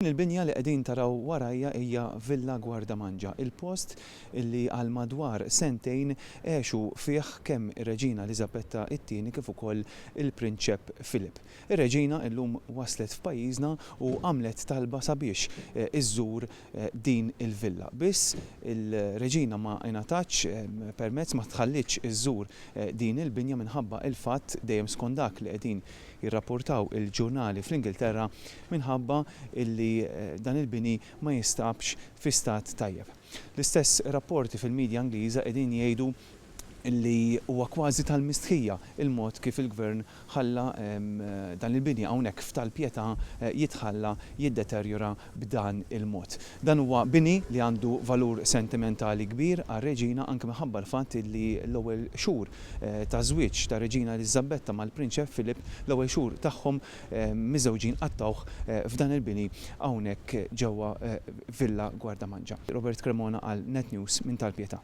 Din il-binja li qegħdin taraw warajja hija Villa Guardamangia, il-post li għal madwar sentejn għexu fih kemm ir-Reġina Elisabetta II kif ukoll il-Prinċep Filip. Ir-Reġina llum waslet f'pajjiżna u għamlet talba sabiex iżżur din il-villa. Biss il-Reġina ma ingħatax permezz, ma tħallitx iżżur din il-binja minħabba il-fatt dejjem skont dak li qegħdin jirrapportaw il-ġurnali fl-Ingilterra minħabba illi dan il-bini ma jistabx fi stat tajjeb. L-istess rapporti fil-medja Ingliża qegħdin jgħidu illi huwa kważi tal-mistħija il-mod kif il-Gvern ħalla dan il-bini hawnhekk f'Tal-Pietà jitħalla jiddeterjora b'dan il-mod. Dan huwa bini li għandu valur sentimentali kbir għar-Reġina anke minħabba l-fatt li l-ewwel xhur ta' żwieġ ta' Reġina Elisabetta mal-Prinċep Filip, l-ewwel xhur tagħhom miżewġin qattawh f'dan il-bini hawnhekk ġewwa Villa Guardamangia. Robert Cremona għal Net News minn Tal-Pietà.